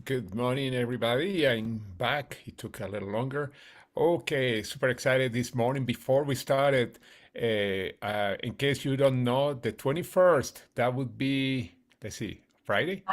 Good morning, everybody. I'm back. It took a little longer. Okay, super excited this morning. Before we started, in case you don't know, the 21st, that would be, let's see, Friday?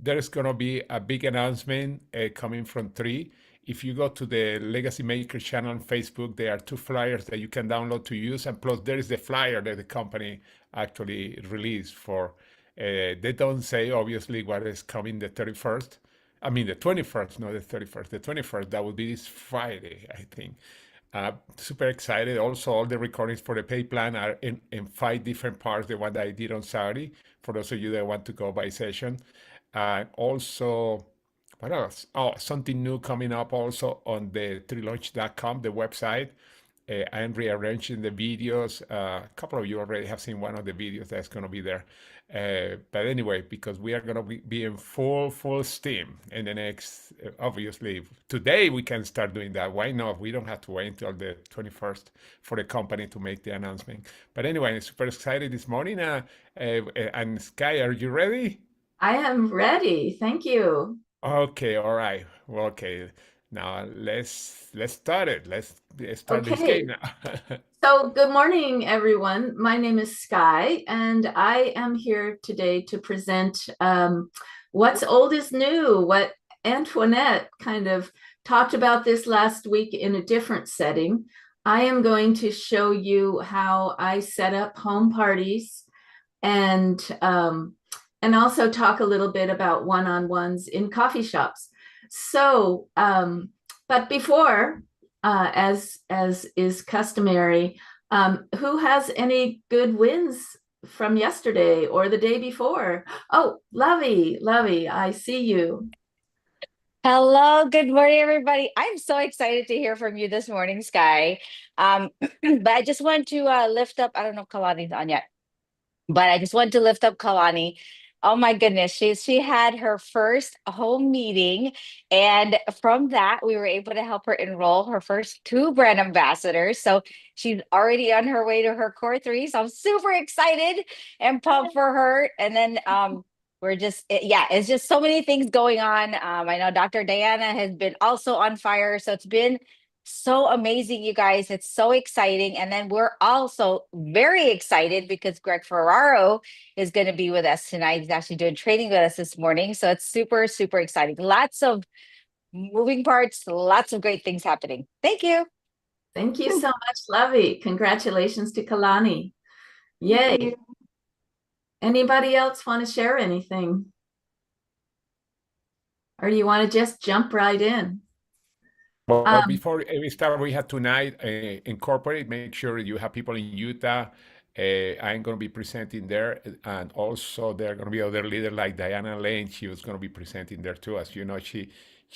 There's going to be a big announcement coming from 3. If you go to the Legacy Maker channel on Facebook, there are 2 flyers that you can download to use. And plus, there is the flyer that the company actually released for. They don't say, obviously, what is coming the 31st. I mean, the 21st, not the 31st. The 21st, that will be this Friday, I think. Super excited. Also, all the recordings for the pay plan are in 5 different parts. The one that I did on Saturday, for those of you that want to go by session. And also, what else? Oh, something new coming up also on the treelaunch.com, the website. I am rearranging the videos. A couple of you already have seen one of the videos that's going to be there. But anyway, because we are going to be in full steam in the next, obviously, today we can start doing that. Why not? We don't have to wait until the 21st for the company to make the announcement. But anyway, I'm super excited this morning. And Skye, are you ready? I am ready. Thank you. Okay, all right. Well, okay. Now let's start it. Let's start this Okay. game now. So, good morning, everyone. My name is Skye, and I am here today to present what's old is new, what Antoinette kind of talked about this last week in a different setting. I am going to show you how I set up home parties and also talk a little bit about one-on-ones in coffee shops. So, but before, as is customary, who has any good wins from yesterday or the day before? Oh, Lovey, I see you. Hello, good morning, everybody. I'm so excited to hear from you this morning, Sky. But I just want to lift up, I don't know if Kalani's on yet, but I just want to lift up Kalani. Oh my goodness, she had her first home meeting, and from that, we were able to help her enroll her first 2 brand ambassadors. So she's already on her way to her core 3. So I'm super excited and pumped for her. And then we're just yeah, it's just so many things going on. I know Dr. Diana has been also on fire, so it's been so amazing, you guys. It's so exciting. And then we're also very excited because Greg Ferraro is going to be with us tonight. He's actually doing training with us this morning. So it's super exciting. Lots of moving parts, lots of great things happening. Thank you. Thank you so much, Lovey. Congratulations to Kalani. Thank Yay. you. Anybody else want to share anything? Or you want to just jump right in? Well, Um, before we start, we have tonight incorporate. Make sure you have people in Utah. I'm going to be presenting there, and also there are going to be other leaders like Diana Lane. She was going to be presenting there too. As you know, she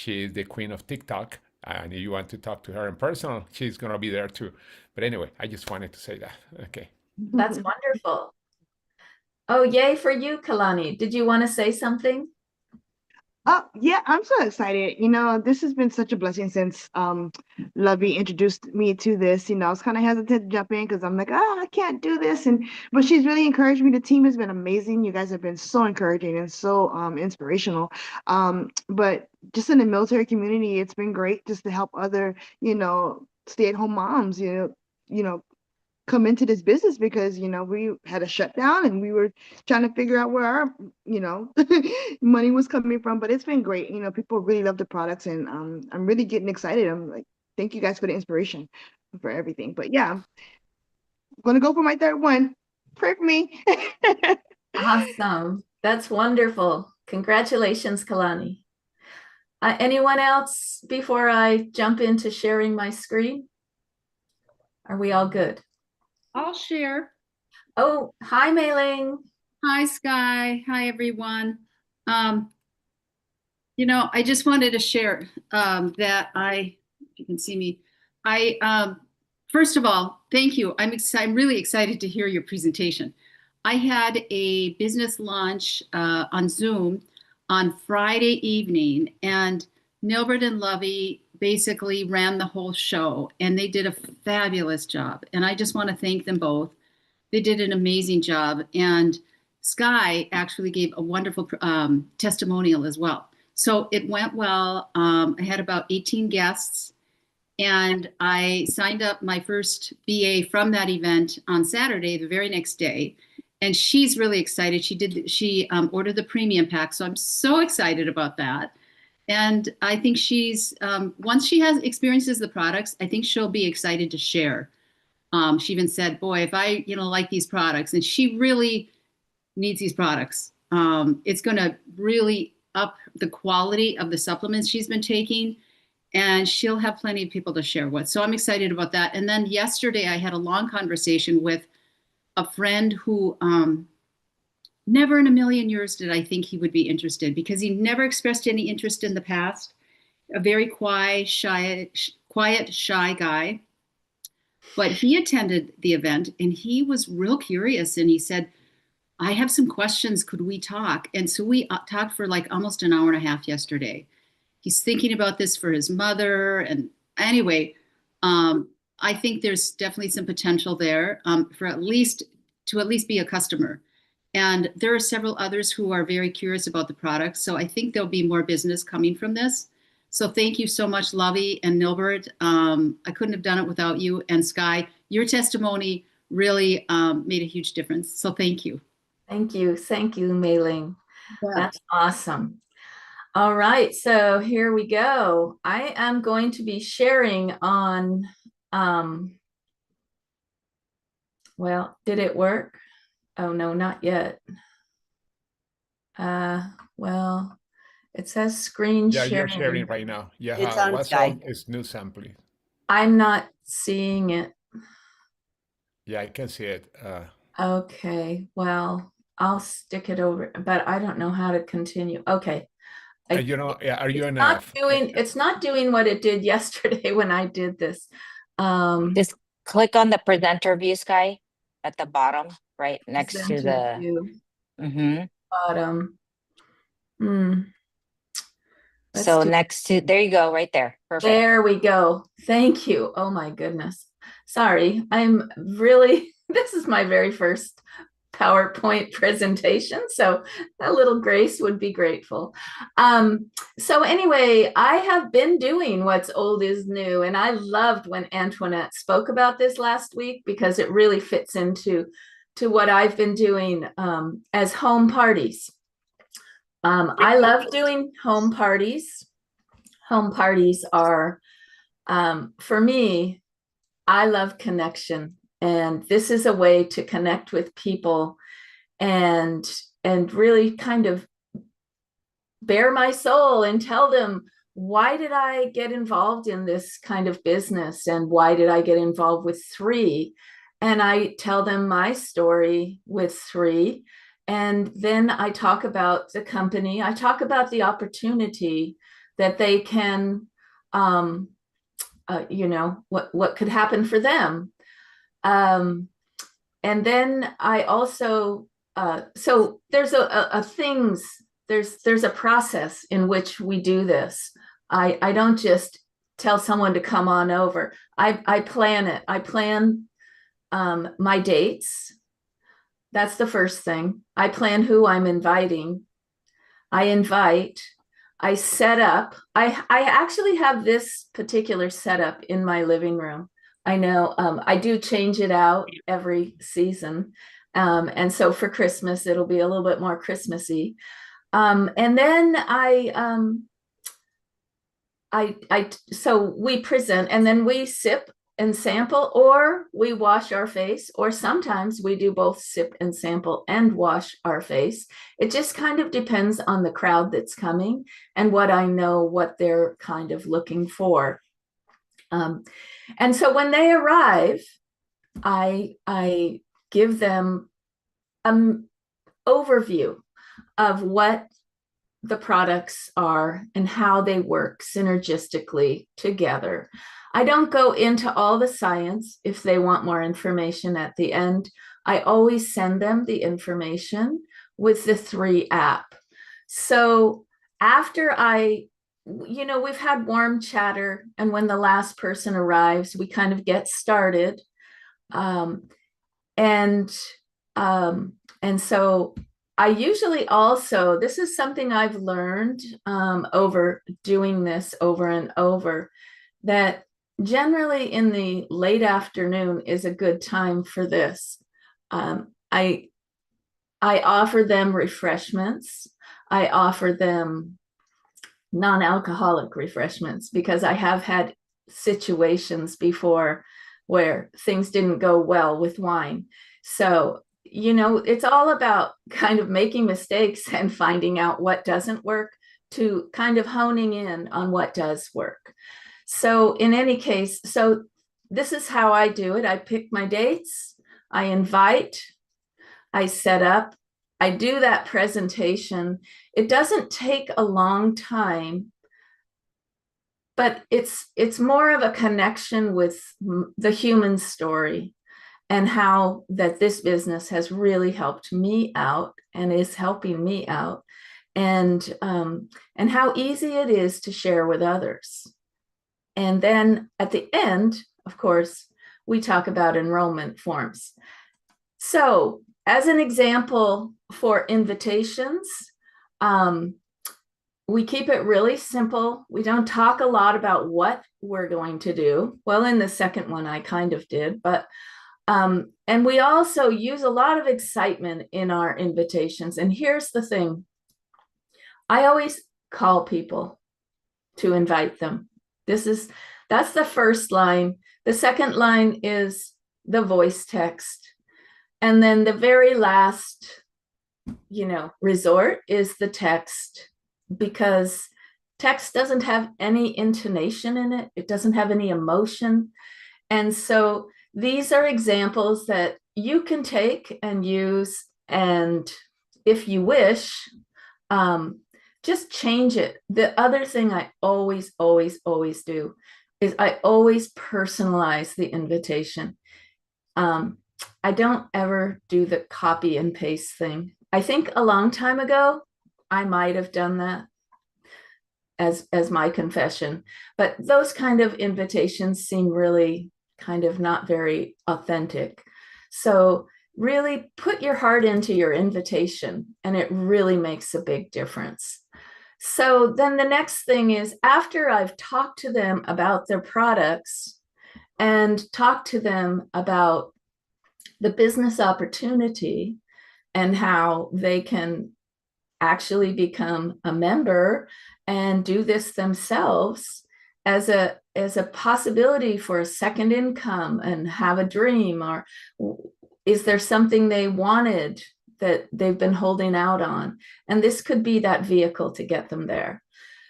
is the queen of TikTok, and if you want to talk to her in person, she's going to be there too. But anyway, I just wanted to say that. Okay. that's wonderful. Oh, yay for you, Kalani. Did you want to say something? Oh, yeah, I'm so excited. This has been such a blessing since Lovey introduced me to this. I was kind of hesitant to jump in because I'm like, I can't do this. But she's really encouraged me. The team has been amazing. You guys have been so encouraging and so inspirational. But just in the military community, it's been great just to help other, stay-at-home moms, come into this business because we had a shutdown and we were trying to figure out where our you know money was coming from, but it's been great. People really love the products, and I'm really getting excited. I'm like, thank you guys for the inspiration for everything. But yeah, I'm gonna go for my third one. Pray for me. Awesome. That's wonderful. Congratulations, Kalani. Anyone else before I jump into sharing my screen? Are we all good? I'll share. Oh, hi, Mei-Ling. Hi, Sky. Hi, everyone. Um, I just wanted to share that if you can see me, first of all, thank you. I'm really excited to hear your presentation. I had a business launch on Zoom on Friday evening, and Nilbert and Lovey basically ran the whole show, and they did a fabulous job. And I just want to thank them both. They did an amazing job. And Skye actually gave a wonderful testimonial as well. So it went well. I had about 18 guests, and I signed up my first BA from that event on Saturday, the very next day. And she's really excited. She ordered the premium pack, so I'm so excited about that. And I think once she has experiences the products, I think she'll be excited to share. She even said, "Boy, if I like these products," and she really needs these products. It's going to really up the quality of the supplements she's been taking, and she'll have plenty of people to share with. So I'm excited about that. And then yesterday I had a long conversation with a friend who never in a million years did I think he would be interested, because he never expressed any interest in the past. A very quiet, shy guy. But he attended the event and he was real curious, and he said, "I have some questions. Could we talk?" And so we talked for like almost an hour and a half yesterday. He's thinking about this for his mother. And anyway, I think there's definitely some potential there for at least be a customer. And there are several others who are very curious about the product. So I think there'll be more business coming from this. So thank you so much, Lovey and Nilbert. I couldn't have done it without you. And Skye, your testimony really made a huge difference. So thank you. Thank you. Thank you, Mei Ling. Yeah. That's awesome. All right, so here we go. I am going to be sharing on, well, did it work? Oh, no, not yet. Well, it says screen Yeah, you're sharing. sharing right now. It's Yeah, on what's Skye. on is new sampling. I'm not seeing it. Yeah, I can see it. Okay, well, I'll stick it over, but I don't know how to continue. Okay. Are you in It's not doing what it did yesterday when I did this. Just click on the presenter view, Skye, at the bottom, right next to presenter the. view, Mhm. bottom. Let's So do- next to, there you go, right there. Perfect. There we go. Thank you. Oh my goodness. Sorry, I'm really, this is my very first PowerPoint presentation, so a little grace would be grateful. So anyway, I have been doing What's Old is New, and I loved when Antoinette spoke about this last week, because it really fits into what I've been doing as home parties. I love doing home parties. Home parties are, for me, I love connection. And this is a way to connect with people and really kind of bare my soul and tell them, why did I get involved in this kind of business? And why did I get involved with 3? And I tell them my story with 3. And then I talk about the company. I talk about the opportunity that they can, what could happen for them. And then I also, so there's there's a process in which we do this. I don't just tell someone to come on over. I plan it. I plan my dates. That's the first thing. I plan who I'm inviting. I invite. I set up. I actually have this particular setup in my living room. I know I do change it out every season. And so for Christmas, it'll be a little bit more Christmassy. And then so we present, and then we sip and sample, or we wash our face, or sometimes we do both sip and sample and wash our face. It just kind of depends on the crowd that's coming and what I know, what they're kind of looking for. And so when they arrive, I give them an overview of what the products are and how they work synergistically together. I don't go into all the science. If they want more information at the end, I always send them the information with the 3 app. So after we've had warm chatter, and when the last person arrives, we kind of get started. And so I usually also, this is something I've learned over doing this over and over, that generally in the late afternoon is a good time for this. I offer them refreshments. I offer them non-alcoholic refreshments because I have had situations before where things didn't go well with wine. So, it's all about kind of making mistakes and finding out what doesn't work to kind of honing in on what does work. So in any case, so this is how I do it. I pick my dates, I invite, I set up, I do that presentation. It doesn't take a long time, but it's more of a connection with the human story and how that this business has really helped me out and is helping me out, and how easy it is to share with others. And then at the end, of course, we talk about enrollment forms. So as an example for invitations, we keep it really simple. We don't talk a lot about what we're going to do. Well, in the second one, I kind of did, but and we also use a lot of excitement in our invitations. And here's the thing. I always call people to invite them. That's the first line. The second line is the voice text. And then the very last, resort is the text, because text doesn't have any intonation in it. It doesn't have any emotion. And so these are examples that you can take and use. And if you wish, just change it. The other thing I always, always, always do is I always personalize the invitation. I don't ever do the copy and paste thing. I think a long time ago, I might have done that as my confession, but those kind of invitations seem really kind of not very authentic. So really put your heart into your invitation, and it really makes a big difference. So then the next thing is, after I've talked to them about their products and talked to them about the business opportunity and how they can actually become a member and do this themselves as a possibility for a second income and have a dream, or is there something they wanted that they've been holding out on? And this could be that vehicle to get them there.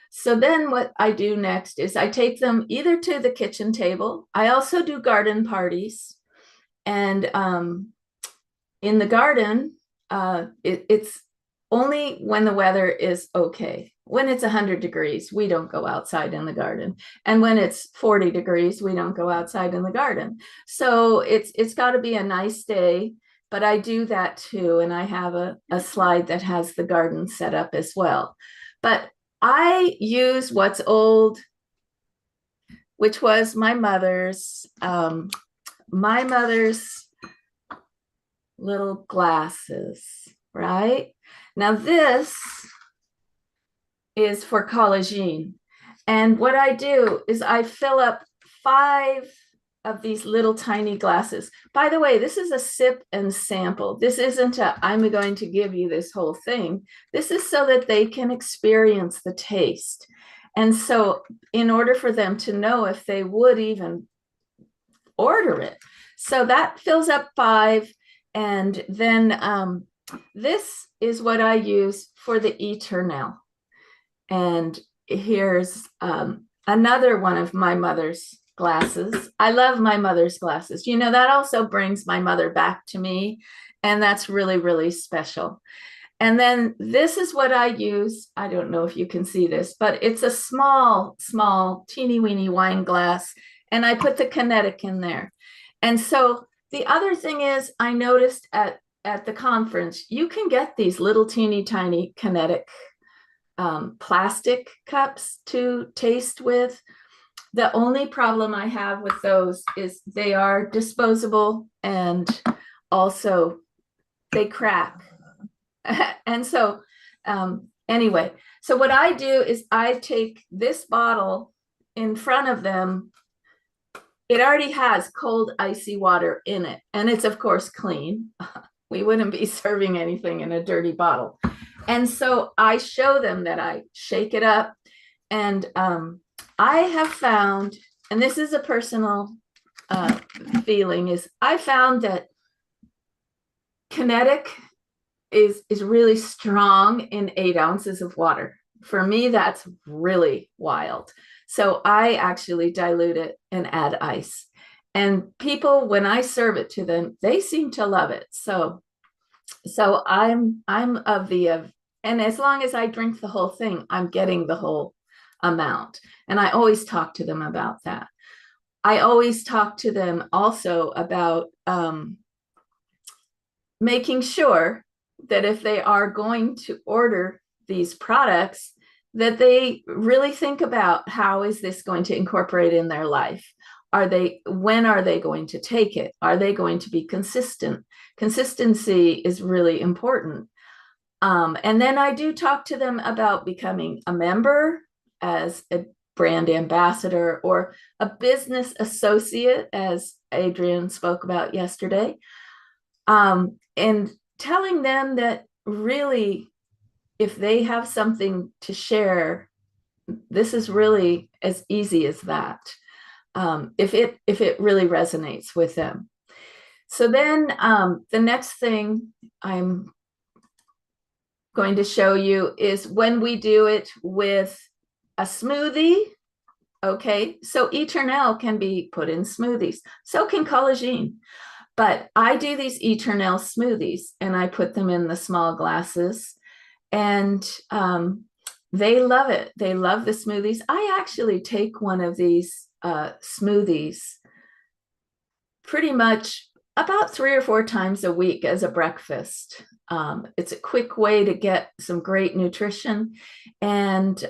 So then what I do next is I take them either to the kitchen table. I also do garden parties. And in the garden, it's only when the weather is okay. When it's 100 degrees, we don't go outside in the garden. And when it's 40 degrees, we don't go outside in the garden. So it's got to be a nice day, but I do that too. And I have a slide that has the garden set up as well. But I use what's old, which was my mother's little glasses, right? Now this is for collagen. And what I do is I fill up 5 of these little tiny glasses. By the way, this is a sip and sample. This isn't I'm going to give you this whole thing. This is so that they can experience the taste. And so in order for them to know if they would even order it. So that fills up 5. And then this is what I use for the Eternal. And here's another one of my mother's glasses. I love my mother's glasses. That also brings my mother back to me. And that's really, really special. And then this is what I use. I don't know if you can see this, but it's a small, teeny weeny wine glass. And I put the kinetic in there. And so the other thing is, I noticed at the conference, you can get these little teeny tiny kinetic plastic cups to taste with. The only problem I have with those is they are disposable, and also they crack. And so anyway, so what I do is I take this bottle in front of them. It already has cold, icy water in it, and it's of course clean. We wouldn't be serving anything in a dirty bottle. And so I show them that I shake it up. And I have found, and this is a personal feeling, is I found that kinetic is really strong in 8 ounces of water. For me, that's really wild. So I actually dilute it and add ice. And people, when I serve it to them, they seem to love it. So I'm of the and as long as I drink the whole thing, I'm getting the whole amount. And I always talk to them about that. I always talk to them also about making sure that if they are going to order these products, that they really think about how is this going to incorporate in their life? When are they going to take it? Are they going to be consistent? Consistency is really important. And then I do talk to them about becoming a member as a brand ambassador or a business associate, as Adrian spoke about yesterday. And telling them that really, if they have something to share, this is really as easy as that. If it really resonates with them. So then the next thing I'm going to show you is when we do it with a smoothie. Okay, so Eternel can be put in smoothies. So can collagen. But I do these Eternel smoothies and I put them in the small glasses, and they love it. They love the smoothies. I actually take one of these smoothies pretty much about 3 or 4 times a week as a breakfast. It's a quick way to get some great nutrition. And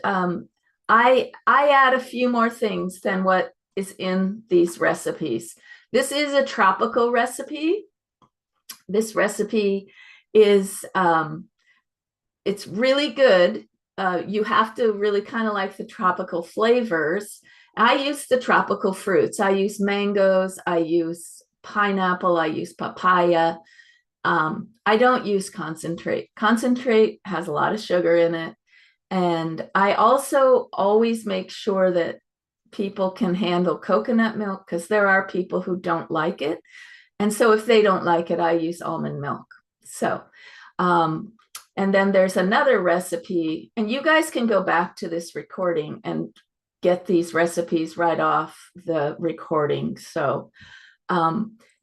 I add a few more things than what is in these recipes. This is a tropical recipe. This recipe is, it's really good. You have to really kind of like the tropical flavors. I use the tropical fruits. I use mangoes. I use pineapple. I use papaya. I don't use concentrate. Concentrate has a lot of sugar in it. And I also always make sure that people can handle coconut milk, because there are people who don't like it. And so if they don't like it, I use almond milk. So, and then there's another recipe, and you guys can go back to this recording and get these recipes right off the recording. So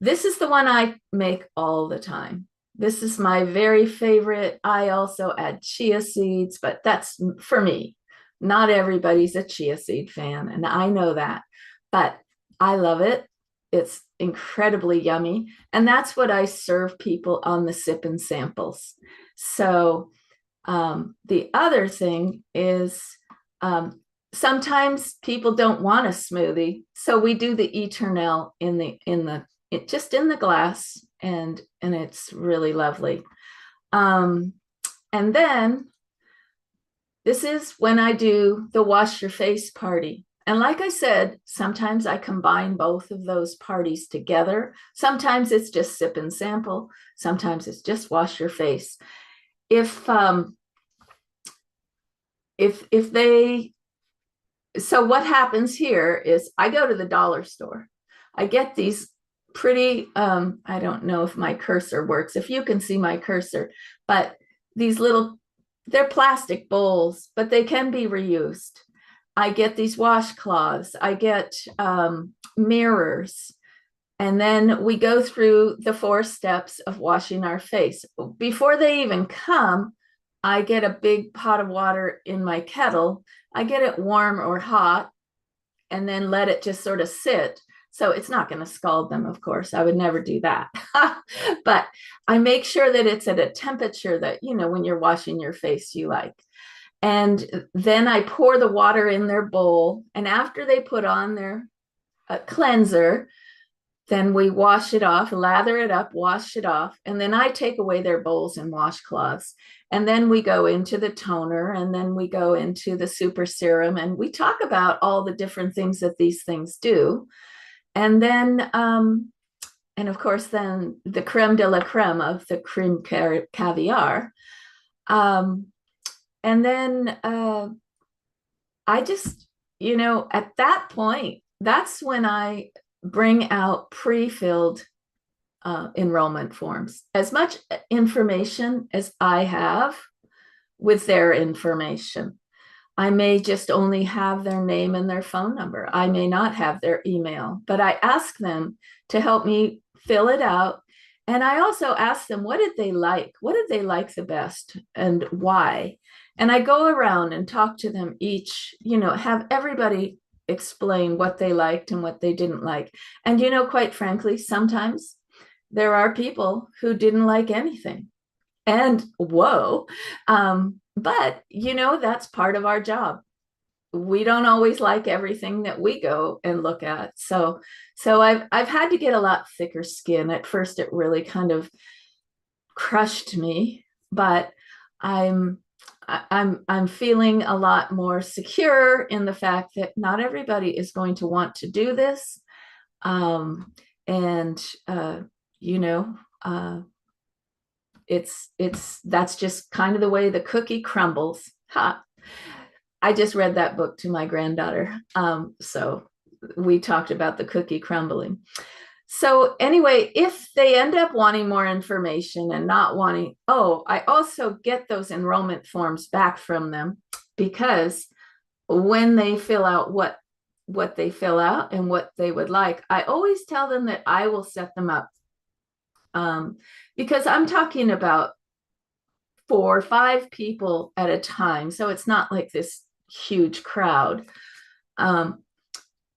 this is the one I make all the time. This is my very favorite. I also add chia seeds, but that's for me. Not everybody's a chia seed fan, and I know that, but I love it. It's incredibly yummy. And that's what I serve people on the sip and samples. So the other thing is sometimes people don't want a smoothie. So we do the Eternel just in the glass, and it's really lovely. And then this is when I do the wash your face party. And like I said, sometimes I combine both of those parties together. Sometimes it's just sip and sample. Sometimes it's just wash your face. So what happens here is I go to the dollar store. I get these pretty, I don't know if my cursor works, if you can see my cursor, but these they're plastic bowls, but they can be reused. I get these washcloths. I get mirrors. And then we go through the 4 steps of washing our face. Before they even come, I get a big pot of water in my kettle. I get it warm or hot and then let it just sort of sit. So it's not going to scald them, of course. I would never do that. But I make sure that it's at a temperature that, when you're washing your face, you like. And then I pour the water in their bowl. And after they put on their cleanser, then we wash it off, lather it up, wash it off, and then I take away their bowls and washcloths. And then we go into the toner, and then we go into the super serum, and we talk about all the different things that these things do. And then, and of course, then the creme de la creme of the cream caviar. And then I just, at that point, that's when I bring out pre-filled enrollment forms. As much information as I have with their information. I may just only have their name and their phone number. I may not have their email, but I ask them to help me fill it out. And I also ask them, what did they like? What did they like the best and why? And I go around and talk to them each, have everybody explain what they liked and what they didn't like. And, quite frankly, sometimes there are people who didn't like anything. And whoa, but that's part of our job. We don't always like everything that we go and look at. So I've had to get a lot thicker skin. At first, it really kind of crushed me, but I'm feeling a lot more secure in the fact that not everybody is going to want to do this, and that's just kind of the way the cookie crumbles. Ha! I just read that book to my granddaughter. So we talked about the cookie crumbling. So anyway, if they end up wanting more information and not wanting, I also get those enrollment forms back from them, because when they fill out what they fill out and what they would like, I always tell them that I will set them up. Because I'm talking about 4 or 5 people at a time. So it's not like this huge crowd. And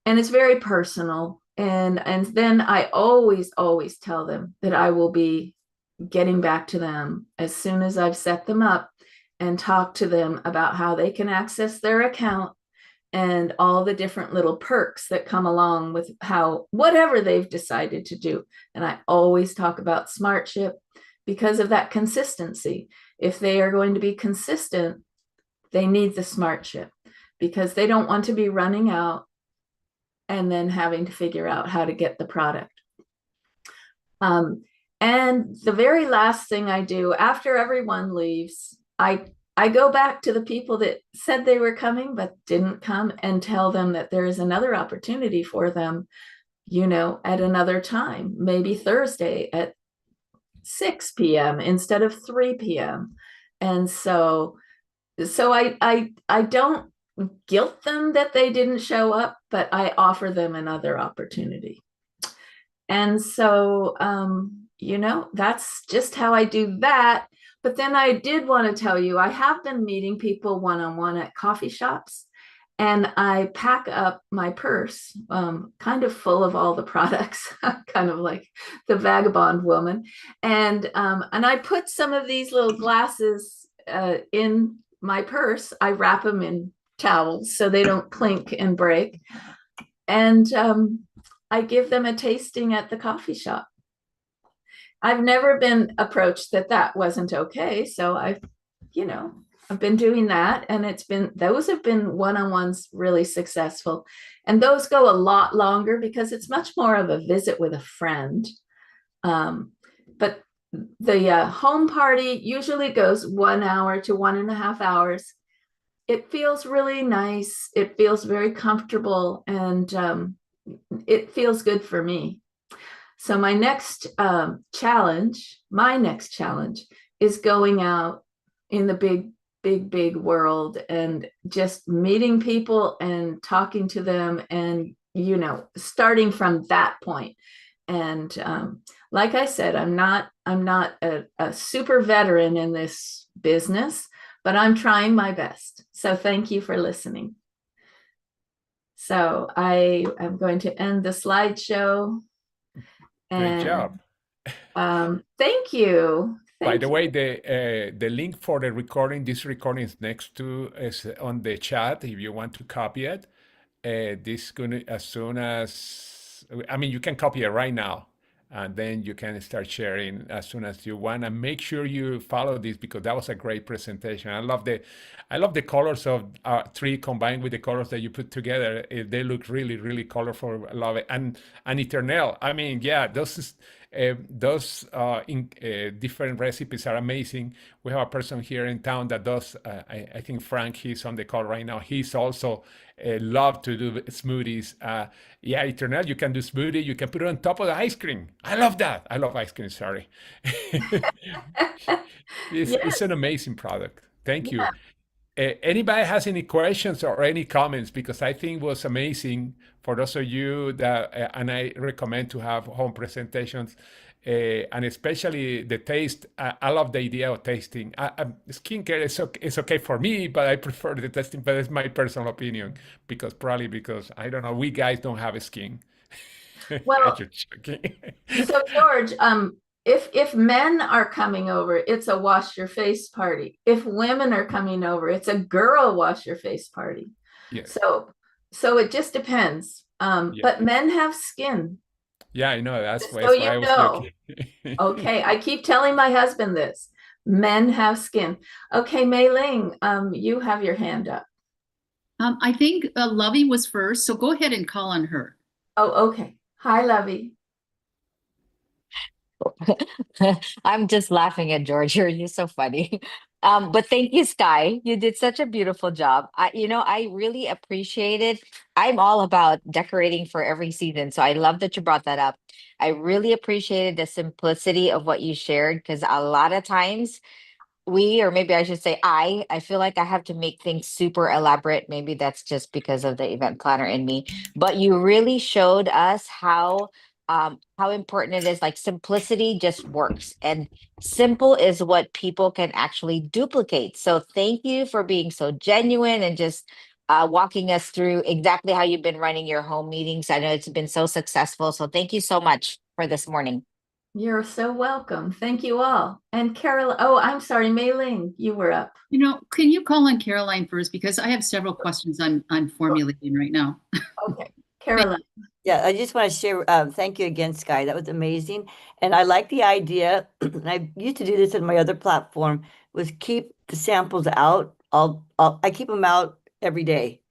it's very personal. And then I always tell them that I will be getting back to them as soon as I've set them up, and talk to them about how they can access their account and all the different little perks that come along with whatever they've decided to do. And I always talk about SmartShip because of that consistency. If they are going to be consistent, they need the SmartShip, because they don't want to be running out and then having to figure out how to get the product. And the very last thing I do after everyone leaves, I go back to the people that said they were coming but didn't come, and tell them that there is another opportunity for them, at another time, maybe Thursday at 6 p.m. instead of 3 p.m. And so I don't guilt them that they didn't show up, but I offer them another opportunity. And so, that's just how I do that. But then I did want to tell you, I have been meeting people one-on-one at coffee shops, and I pack up my purse, kind of full of all the products, kind of like the vagabond woman. And I put some of these little glasses in my purse. I wrap them in towels so they don't clink and break. And I give them a tasting at the coffee shop. I've never been approached that wasn't okay. So I've been doing that, and those have been one-on-ones really successful. And those go a lot longer because it's much more of a visit with a friend. But the home party usually goes 1 hour to 1.5 hours. It feels really nice. It feels very comfortable, and it feels good for me. So my next challenge is going out in the big world and just meeting people and talking to them, and starting from that point. And like I said, I'm not a super veteran in this business, but I'm trying my best. So thank you for listening. So I am going to end the slideshow. Great job. Thank you. By the way, the link for the recording, this recording is on the chat if you want to copy it. This gonna, as soon as I mean, you can copy it right now, and then you can start sharing as soon as you want. And make sure you follow this because that was a great presentation. I love the colors of tree combined with the colors that you put together. They look really, really colorful. I love it. And Eternel. I mean, yeah, those different recipes are amazing. We have a person here in town that does. I think Frank, he's on the call right now. He's also love to do smoothies. Yeah, Eternel, you can do smoothie. You can put it on top of the ice cream. I love that. I love ice cream. Sorry, it's Yes. an amazing product. Thank Yeah. you. Anybody has any questions or any comments? Because I think it was amazing for those of you that, and I recommend to have home presentations, and especially the taste. I love the idea of tasting. Skincare is okay for me, but I prefer the testing. But it's my personal opinion because probably because I don't know, we guys don't have a skin. I Well, just joking. so George, if men are coming over, it's a wash your face party. If women are coming over, it's a girl wash your face party. Yes. So it just depends. Yeah. But men have skin. Yeah, I know. That's Just why, so that's why you I was know. joking. Okay, I keep telling my husband this. Men have skin. Okay, Mei Ling, you have your hand up. I think Lovey was first, so go ahead and call on her. Oh, okay. Hi, Lovey. I'm just laughing at George. You're so funny. But thank you, Sky. You did such a beautiful job. I really appreciate it. I'm all about decorating for every season. So I love that you brought that up. I really appreciated the simplicity of what you shared because a lot of times or maybe I should say I feel like I have to make things super elaborate. Maybe that's just because of the event planner in me. But you really showed us how important it is. Like simplicity just works. And simple is what people can actually duplicate. So thank you for being so genuine and just walking us through exactly how you've been running your home meetings. I know it's been so successful. So thank you so much for this morning. You're so welcome. Thank you all. And Carol, oh, I'm sorry, Mei Ling, you were up. Can you call on Caroline first? Because I have several questions I'm formulating right now. Okay, Caroline. Yeah, I just want to share. Thank you again, Sky. That was amazing, and I like the idea. And I used to do this in my other platform. Was keep the samples out. I keep them out every day,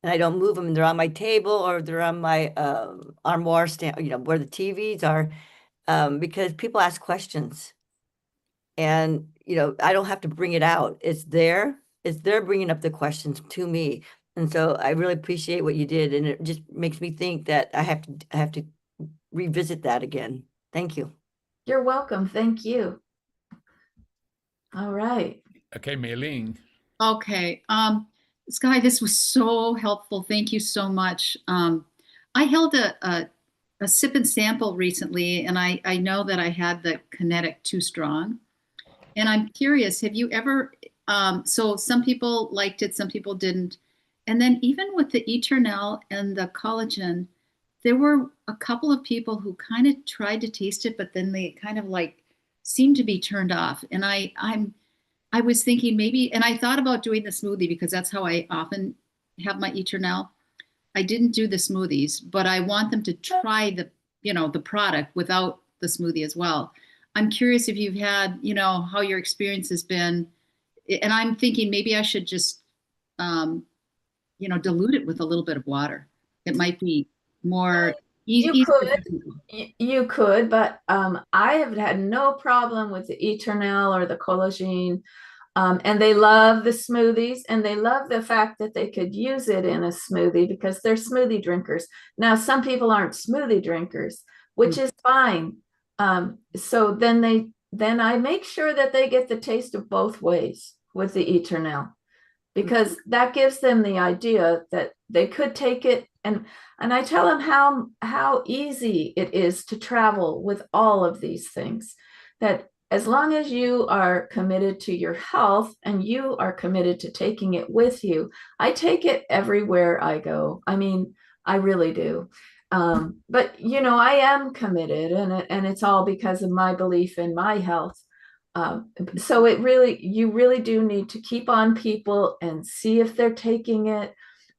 and I don't move them. They're on my table or they're on my armoire stand. Where the TVs are, because people ask questions, and I don't have to bring it out. It's there. It's there bringing up the questions to me. And so I really appreciate what you did, and it just makes me think that I have to revisit that again. Thank you. You're welcome. Thank you. All right. Okay, Mei-Ling. Okay. Skye, this was so helpful. Thank you so much. I held a sip and sample recently, and I know that I had the Kinetic Too Strong. And I'm curious, have you ever, so some people liked it, some people didn't. And then even with the Eternel and the collagen, there were a couple of people who kind of tried to taste it, but then they kind of like seemed to be turned off. And I was thinking maybe, and I thought about doing the smoothie because that's how I often have my Eternel. I didn't do the smoothies, but I want them to try the product without the smoothie as well. I'm curious if you've had, how your experience has been. And I'm thinking maybe I should just, dilute it with a little bit of water. It might be more easy. You could, you could, but I have had no problem with the Eternel or the collagen. And they love the smoothies, and they love the fact that they could use it in a smoothie because they're smoothie drinkers. Now, some people aren't smoothie drinkers, which is fine. So then I make sure that they get the taste of both ways with the Eternel, because that gives them the idea that they could take it, and I tell them how easy it is to travel with all of these things, that as long as you are committed to your health and you are committed to taking it with you. I take it everywhere I go. I mean, I really do. But I am committed, and it's all because of my belief in my health. So you really do need to keep on people and see if they're taking it.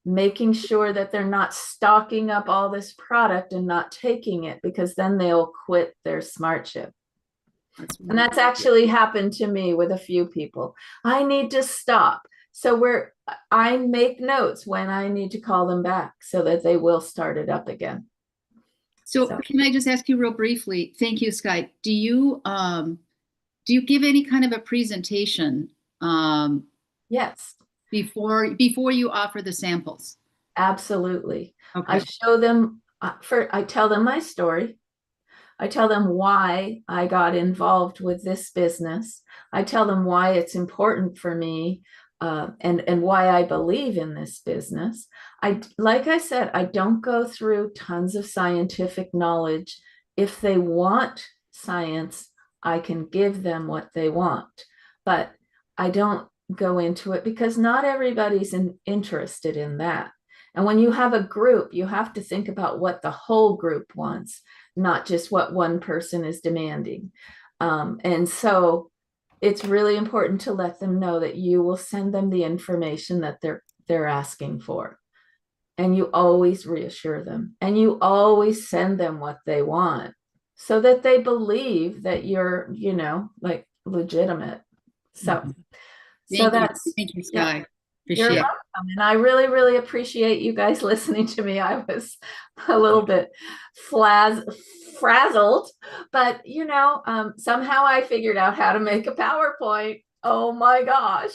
making sure that they're not stocking up all this product and not taking it, because then they'll quit their smart chip. And that's actually happened to me with a few people. I need to stop. So I make notes when I need to call them back so that they will start it up again. So can I just ask you real briefly? Thank you, Skye. Do you give any kind of a presentation Yes, before you offer the samples? absolutely. Okay. I show them, I tell them my story. I tell them why I got involved with this business. I tell them why it's important for me, and why I believe in this business. Like I said, I don't go through tons of scientific knowledge. If they want science, I can give them what they want, but I don't go into it because not everybody's interested in that. And when you have a group, you have to think about what the whole group wants, not just what one person is demanding. And so it's really important to let them know that you will send them the information that they're asking for. And you always reassure them, and you always send them what they want so that they believe that you're, like legitimate. So, Thank you, Skye. You're Appreciate it. welcome. And I really, really appreciate you guys listening to me. I was a little bit frazzled, but somehow I figured out how to make a PowerPoint. Oh my gosh.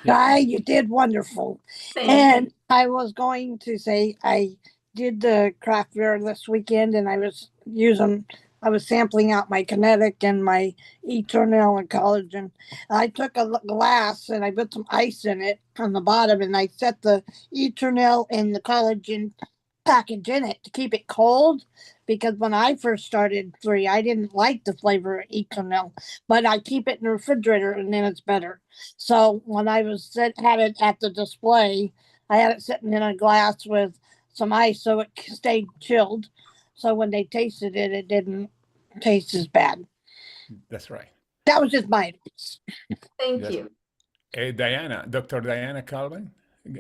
Skye, you did wonderful. And I was going to say, I did the craft fair this weekend and I was sampling out my kinetic and my eternal and collagen. I took a glass and I put some ice in it on the bottom and I set the eternal and the collagen package in it to keep it cold, because when I first started Free, I didn't like the flavor of eternal, but I keep it in the refrigerator and then it's better. So when I had it at the display, I had it sitting in a glass with some ice so it stayed chilled. So when they tasted it, it didn't taste as bad. That's right. That was just my advice. Thank you. Diana, Dr. Diana Calvin.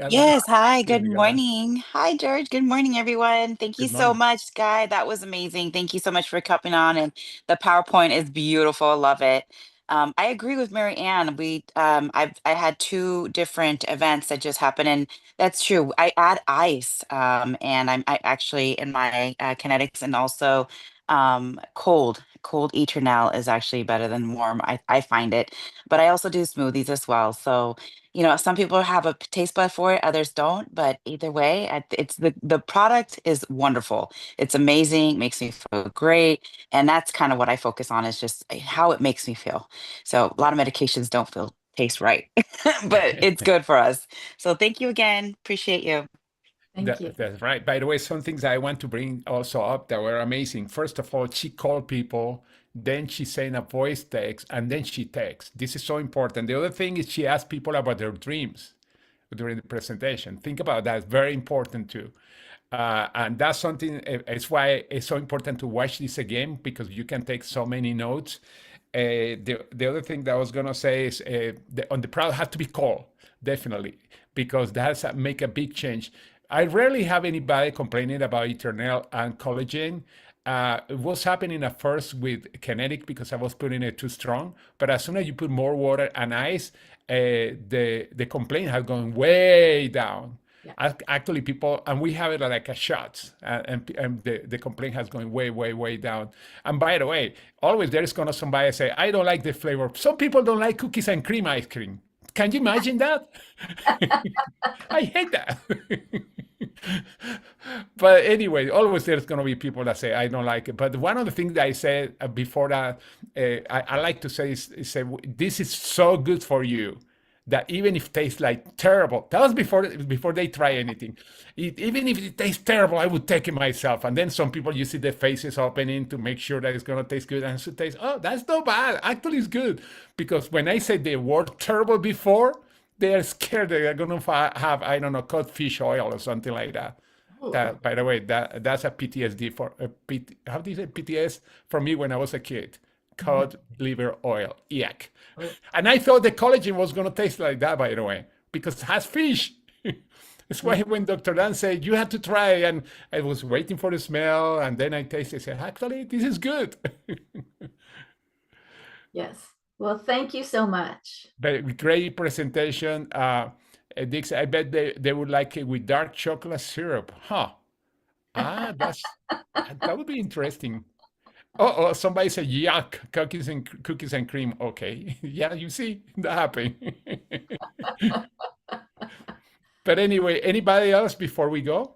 Yes, hi, good Galvan. morning. Hi, George. Good morning, everyone. Thank you Good so morning. much, Skye. That was amazing. Thank you so much for coming on. And the PowerPoint is beautiful. I love it. I agree with Mary Ann. I had two different events that just happened, and that's true. I add ice, and I actually in my kinetics, and also cold eternal is actually better than warm. I find it, but I also do smoothies as well. So some people have a taste bud for it, others don't. But either way, it's the product is wonderful. It's amazing, makes me feel great, and that's kind of what I focus on, is just how it makes me feel. So a lot of medications don't taste right, but it's good for us. So thank you again. Appreciate you. Thank you. That's right. By the way, some things I want to bring also up that were amazing. First of all, she called people, then she sent a voice text, and then she texts. This is so important. The other thing is she asked people about their dreams during the presentation. Think about that. It's very important too. And that's something, it's why it's so important to watch this again, because you can take so many notes. The other thing that I was going to say is on the product has to be called, definitely, because that's make a big change. I rarely have anybody complaining about Eternal and collagen. It was happening at first with kinetic because I was putting it too strong. But as soon as you put more water and ice, the complaint has gone way down. Yeah. Actually, people, and we have it like a shot, and the complaint has gone way, way, way down. And by the way, always there is going to somebody say, I don't like the flavor. Some people don't like cookies and cream ice cream. Can you imagine that? I hate that. But anyway, always there's going to be people that say, I don't like it. But one of the things that I said before that, I like to say is say, this is so good for you that even if it tastes like terrible, that was before they try anything. Even if it tastes terrible, I would take it myself. And then some people, you see their faces opening to make sure that it's going to taste good. And it tastes, oh, that's not bad. Actually, it's good. Because when I said the word terrible before, they are scared they're going to have, I don't know, cod fish oil or something like that. That, by the way, that's a PTSD how do you say PTS for me when I was a kid? Cod liver oil, yuck. And I thought the collagen was going to taste like that, by the way, because it has fish. It's why when Dr. Dan said, you have to try, and I was waiting for the smell, and then I tasted, I said, actually, this is good. Yes. Well, thank you so much. But great presentation. Dix, I bet they would like it with dark chocolate syrup. Huh. That would be interesting. Oh, somebody said yuck, cookies and cream. Okay. Yeah, you see, that happened. But anyway, anybody else before we go?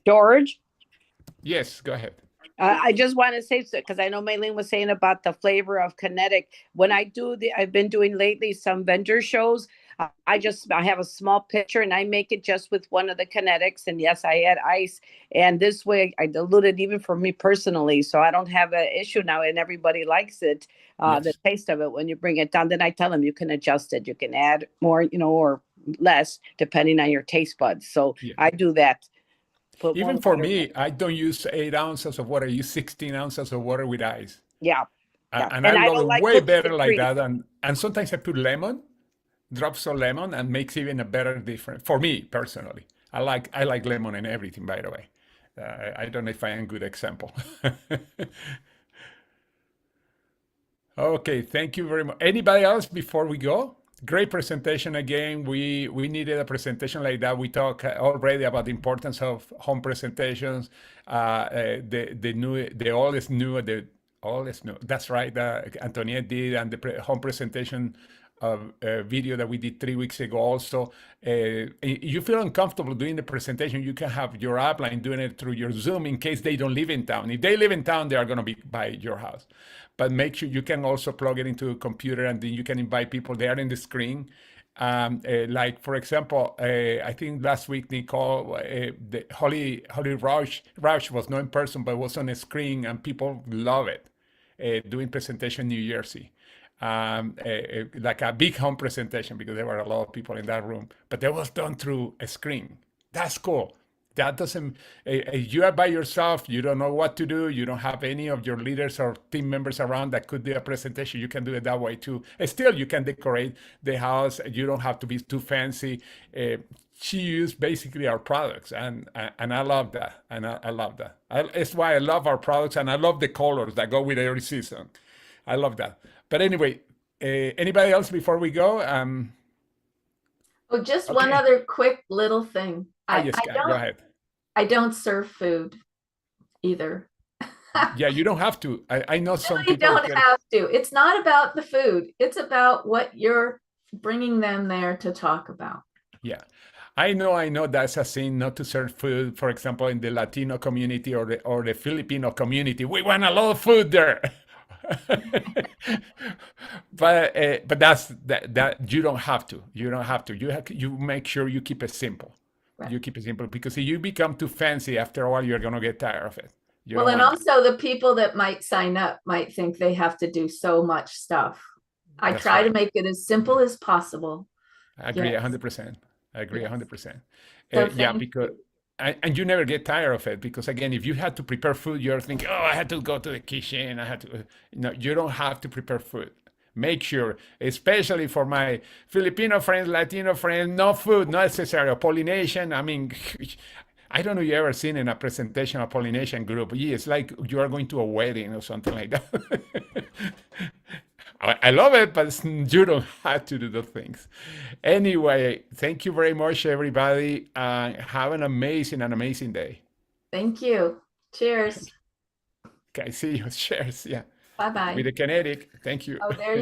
George, Yes, go ahead. I just want to say, because I know Maylene was saying about the flavor of kinetic. When I've been doing lately some vendor shows. I have a small pitcher and I make it just with one of the kinetics. And yes, I add ice. And this way I dilute it even for me personally. So I don't have an issue now and everybody likes it. The Yes. taste of it when you bring it down. Then I tell them you can adjust it. You can add more, or less depending on your taste buds. So Yeah. I do that. Put more Even for water in me, it. I don't use 8 ounces of water. I use 16 ounces of water with ice. Yeah. Yeah. And I And I love don't it like way cookies better and like cream. that. And sometimes I put lemon, drops of lemon, and makes even a better difference for me personally. I like lemon and everything, by the way. I don't know if I am a good example. Okay, thank you very much. Anybody else before we go? Great presentation again. We needed a presentation like that. We talked already about the importance of home presentations. The oldest new. That's right. Antoniette did, and the home presentation video that we did 3 weeks ago. Also, you feel uncomfortable doing the presentation, you can have your upline doing it through your Zoom in case they don't live in town. If they live in town, they are going to be by your house. But make sure you can also plug it into a computer and then you can invite people. They are in the screen. Like for example, I think last week Nicole, the Holly Roush was not in person but was on a screen and people love it. Doing presentation in New Jersey, like a big home presentation because there were a lot of people in that room, but that was done through a screen. That's cool. That doesn't, you are by yourself, you don't know what to do, you don't have any of your leaders or team members around that could do a presentation, you can do it that way too. Still, you can decorate the house, you don't have to be too fancy. She used basically our products, and I love that, and I love that. It's why I love our products, and I love the colors that go with every season. I love that. But anyway, anybody else before we go? Oh, just one Okay. other quick little thing. Yes, go ahead. I don't serve food either. Yeah, you don't have to. I know some Really people don't get. have to. It's not about the food. It's about what you're bringing them there to talk about. Yeah, I know that's a sin not to serve food. For example, in the Latino community or the Filipino community, we want a lot of food there. But that you don't have to. You don't have to. You make sure you keep it simple. Right. You keep it simple because if you become too fancy, after a while, you're gonna get tired of it. You Well, don't and want that. also the people that might sign up might think they have to do so much stuff. I That's try to right. make it as simple as possible. I agree Yes. 100%. I agree Yes. 100%. So Yeah, thank because you. and you never get tired of it because again, if you had to prepare food, you're thinking, oh, I had to go to the kitchen. I had to. No, you don't have to prepare food. Make sure, especially for my Filipino friends, Latino friends, no food, not necessary. Pollination. I mean, I don't know if you ever seen in a presentation a Polynesian group. Yeah, it's like you are going to a wedding or something like that. I love it, but you don't have to do the things. Anyway, thank you very much, everybody. Have an amazing day. Thank you. Cheers. Okay, see you. Cheers. Yeah. Bye-bye. With the kinetic. Thank you. Oh, there you